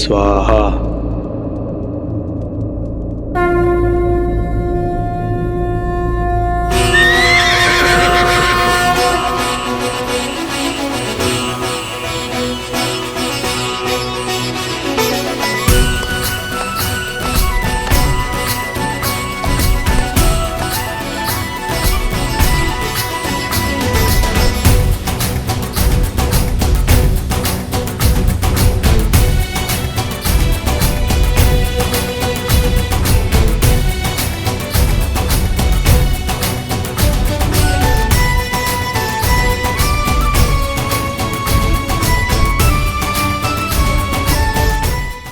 स्वाहा।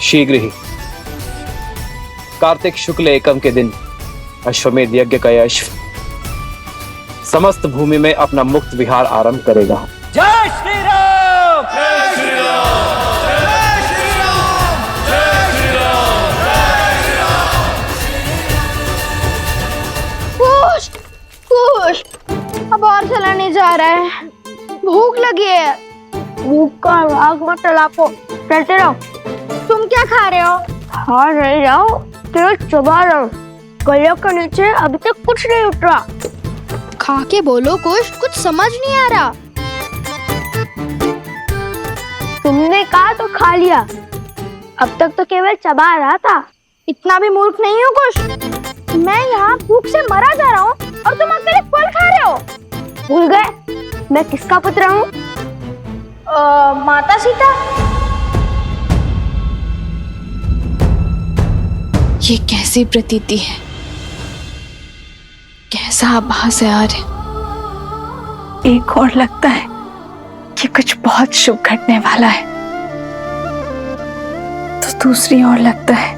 शीघ्र ही कार्तिक शुक्ल एकम के दिन अश्वमेध यज्ञ का यह अश्व समस्त भूमि में अपना मुक्त विहार आरंभ करेगा। जय श्री राम, जय श्री राम, जय श्री राम, जय श्री राम, जय श्री राम। कुश, कुश, अब और चला नहीं जा रहा है, भूख लगी है। भूख का राग मत चलाको, चलते रहो। तुम क्या खा रहे हो? खा नहीं जाओ, केवल चबा रहा हूँ। गले के नीचे अभी तक कुछ नहीं उतरा। खा के बोलो कुछ समझ नहीं आ रहा। तुमने कहा तो खा लिया, अब तक तो केवल चबा रहा था। इतना भी मूर्ख नहीं हूँ कुछ। मैं यहाँ भूख से मरा जा रहा हूँ और तुम अकेले फल खा रहे हो। भूल गए मैं किसका पुत्र हूँ? माता सीता। ये कैसी प्रतीति है, कैसा आभास है यार। एक और लगता है कि कुछ बहुत शुभ घटने वाला है, तो दूसरी ओर लगता है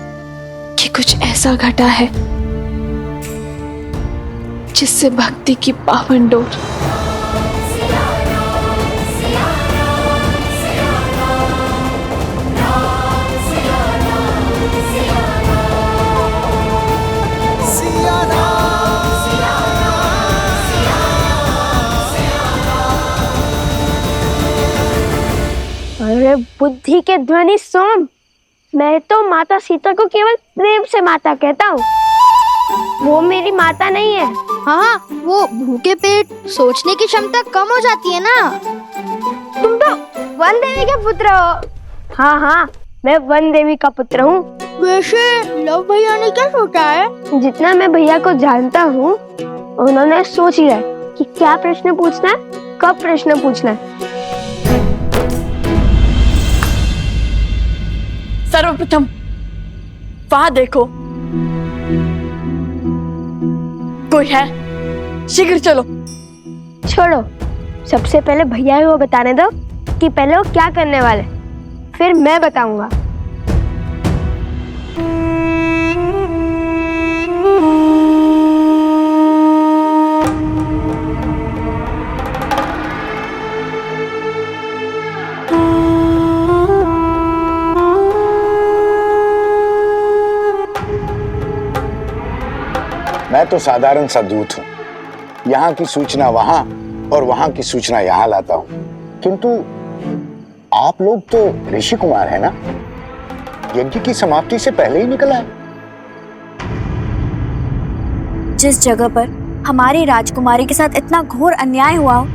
कि कुछ ऐसा घटा है जिससे भक्ति की पावन डोर अरे बुद्धि के ध्वनि सोम, मैं तो माता सीता को केवल प्रेम से माता कहता हूँ। वो मेरी माता नहीं है। हाँ, वो भूखे पेट सोचने की क्षमता कम हो जाती है ना। तुम तो वन देवी के पुत्र हो। हाँ हाँ, मैं वन देवी का पुत्र हूँ। वैसे लव भैया ने क्या सोचा है? जितना मैं भैया को जानता हूँ, उन्होंने सोच लिया कि क्या प्रश्न पूछना है, कब प्रश्न पूछना है। सर्वप्रथम वहां देखो, कोई है? शीघ्र चलो। छोड़ो, सबसे पहले भैया को बताने दो कि पहले वो क्या करने वाले, फिर मैं बताऊंगा। मैं तो साधारण सा दूत हूँ, यहाँ की सूचना वहां और वहां की सूचना यहाँ लाता हूँ। किंतु आप लोग तो ऋषि कुमार है ना, यज्ञ की समाप्ति से पहले ही निकल आए। जिस जगह पर हमारी राजकुमारी के साथ इतना घोर अन्याय हुआ हो,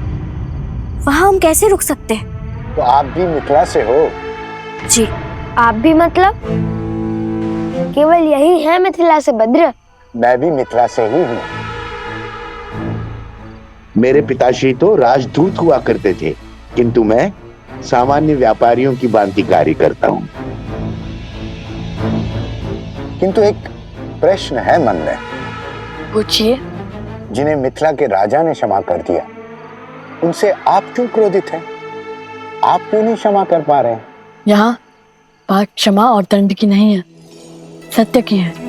वहां हम कैसे रुक सकते हैं? तो आप भी मिथिला से हो? जी। आप भी मतलब? केवल यही है मिथिला से भद्र? मैं भी मिथिला से ही हूँ। मेरे पिताश्री तो राजदूत हुआ करते थे, किंतु मैं सामान्य व्यापारियों की भांति कार्य करता हूँ। किंतु एक प्रश्न है मन में। पूछिए। जिन्हें मिथिला के राजा ने क्षमा कर दिया, उनसे आप क्यों क्रोधित हैं? आप क्यों नहीं क्षमा कर पा रहे हैं? यहाँ बात क्षमा और दंड की नहीं है, सत्य की है।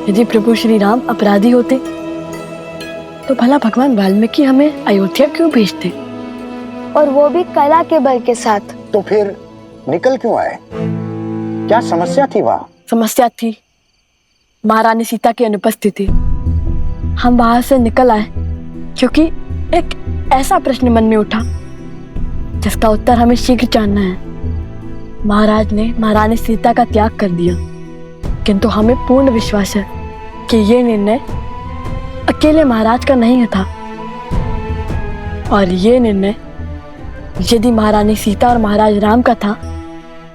यदि प्रभु श्री राम अपराधी होते तो भला भगवान वाल्मीकि हमें अयोध्या क्यों भेजते? और वो भी कला के बल के साथ। तो फिर निकल क्यों आए? क्या समस्या थी वहां? समस्या थी महारानी सीता की अनुपस्थिति। हम वहां से निकल आए क्योंकि एक ऐसा प्रश्न मन में उठा जिसका उत्तर हमें शीघ्र जानना है। महाराज ने महारानी सीता का त्याग कर दिया, किंतु हमें पूर्ण विश्वास है कि ये निर्णय अकेले महाराज का नहीं था, और ये निर्णय यदि महारानी सीता और महाराज राम का था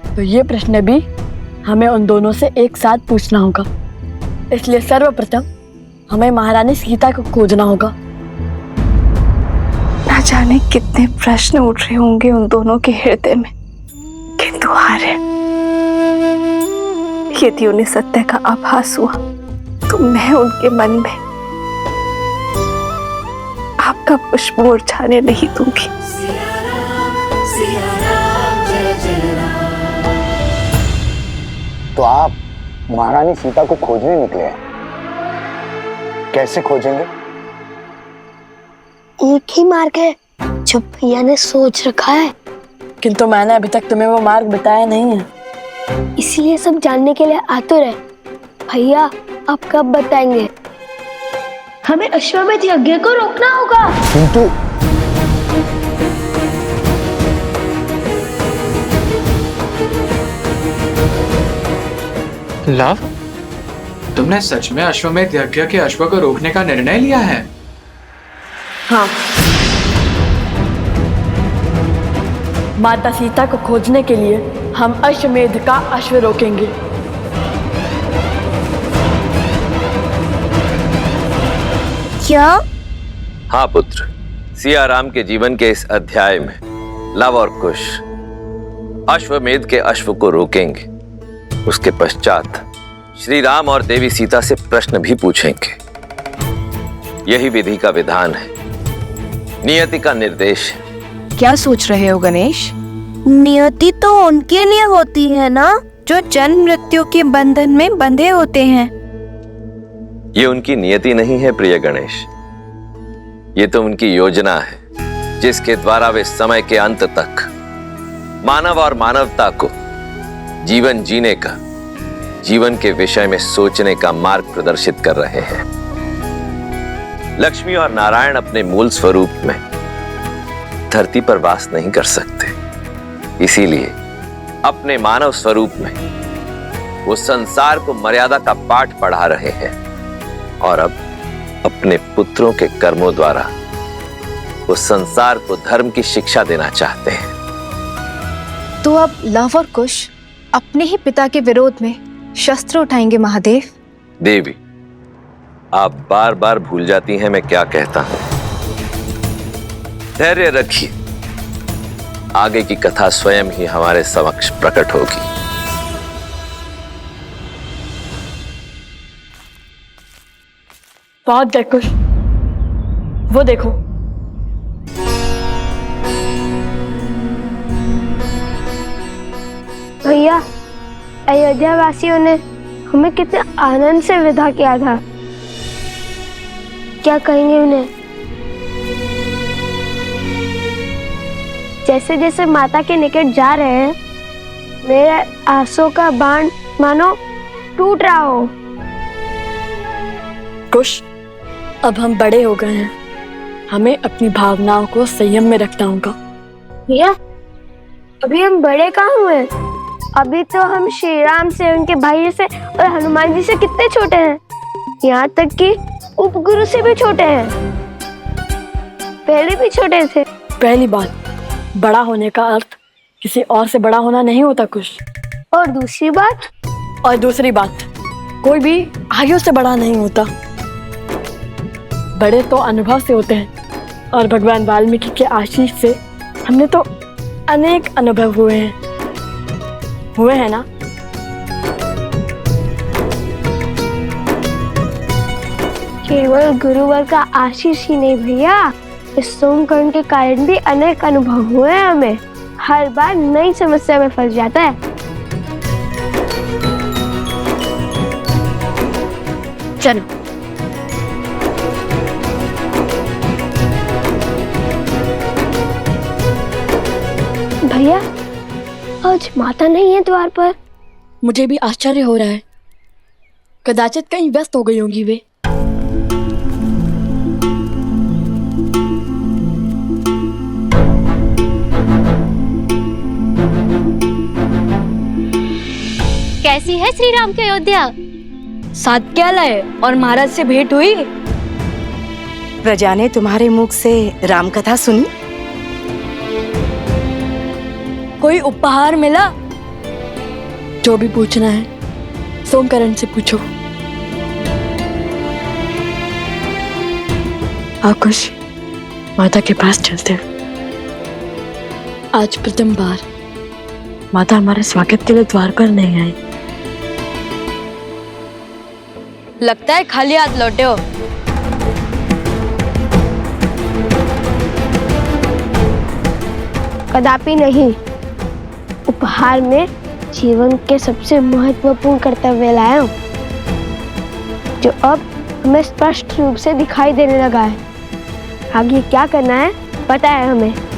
तो ये प्रश्न भी हमें उन दोनों से एक साथ पूछना होगा। इसलिए सर्वप्रथम हमें महारानी सीता को खोजना होगा। ना जाने कितने प्रश्न उठ रहे होंगे उन दोनों के हृदय में, किंतु हारे यदि उन्हें सत्य का आभास हुआ तो मैं उनके मन में आपका पुष्प मुरझाने नहीं दूंगी। तो आप महारानी सीता को खोजने निकले हैं, कैसे खोजेंगे? एक ही मार्ग है जो भैया ने सोच रखा है, किंतु मैंने अभी तक तुम्हें वो मार्ग बताया नहीं है। इसलिए सब जानने के लिए आतुर है। भैया आप कब बताएंगे? हमें अश्वमेध यज्ञ को रोकना होगा। किंतु लव, तुमने सच में अश्वमेध यज्ञ के अश्व को रोकने का निर्णय लिया है? हाँ, माता सीता को खोजने के लिए हम अश्वमेध का अश्व रोकेंगे। क्या? हाँ पुत्र, सिया राम के जीवन के इस अध्याय में लव और कुश अश्वमेध के अश्व को रोकेंगे। उसके पश्चात श्री राम और देवी सीता से प्रश्न भी पूछेंगे। यही विधि का विधान है, नियति का निर्देश है। क्या सोच रहे हो गणेश? नियति तो उनके लिए होती है ना जो जन्म मृत्यु के बंधन में बंधे होते हैं। ये उनकी नियति नहीं है प्रिय गणेश, ये तो उनकी योजना है जिसके द्वारा वे समय के अंत तक मानव और मानवता को जीवन जीने का, जीवन के विषय में सोचने का मार्ग प्रदर्शित कर रहे हैं। लक्ष्मी और नारायण अपने मूल स्वरूप में धरती पर वास नहीं कर सकते, इसीलिए अपने मानव स्वरूप में वो संसार को मर्यादा का पाठ पढ़ा रहे हैं और अब अपने पुत्रों के कर्मों द्वारा वो संसार को धर्म की शिक्षा देना चाहते हैं। तो अब लव और कुश अपने ही पिता के विरोध में शस्त्र उठाएंगे महादेव? देवी, आप बार बार भूल जाती हैं मैं क्या कहता हूं। धैर्य रखिए, आगे की कथा स्वयं ही हमारे समक्ष प्रकट होगी। बहुत गए कुश, वो देखो। भैया, अयोध्या वासियों ने हमें कितने आनंद से विदा किया था। क्या कहेंगे उन्हें? जैसे जैसे माता के निकट जा रहे हैं, मेरे आंसुओं का बाण मानो टूट रहा हो। कुश, अब हम बड़े हो गए हैं, हमें अपनी भावनाओं को संयम में रखना होगा। भैया, अभी हम बड़े कहाँ हुए? अभी तो हम श्री राम से, उनके भाई से और हनुमान जी से कितने छोटे हैं। यहाँ तक कि उपगुरु से भी छोटे हैं, पहले भी छोटे थे। पहली बात, बड़ा होने का अर्थ किसी और से बड़ा होना नहीं होता कुश। और दूसरी बात, कोई भी आयु से बड़ा नहीं होता। बड़े तो अनुभव से होते हैं, और भगवान वाल्मीकि के आशीष से हमने तो अनेक अनुभव हुए हैं ना। केवल गुरुवर का आशीष ही नहीं भैया, इस सोमकर्ण के कारण भी अनेक अनुभव हुए हैं हमें। हर बार नई समस्या में फंस जाता है। चलो। भैया, आज माता नहीं है द्वार पर। मुझे भी आश्चर्य हो रहा है, कदाचित कहीं व्यस्त हो गई होंगी वे। जय श्री राम की अयोध्या। साथ क्या लाए और महाराज से भेंट हुई? प्रजा ने तुम्हारे मुख से राम कथा सुनी? कोई उपहार मिला? जो भी पूछना है सोमकरण से पूछो। आकुश, माता के पास चलते हैं। आज प्रथम बार माता हमारे स्वागत के लिए द्वार पर नहीं आई। लगता है खाली हाथ लौटे हो। कदापि नहीं। उपहार में जीवन के सबसे महत्वपूर्ण कर्तव्य लाया हूं, जो अब हमें स्पष्ट रूप से दिखाई देने लगा है। आगे क्या करना है पता है हमें।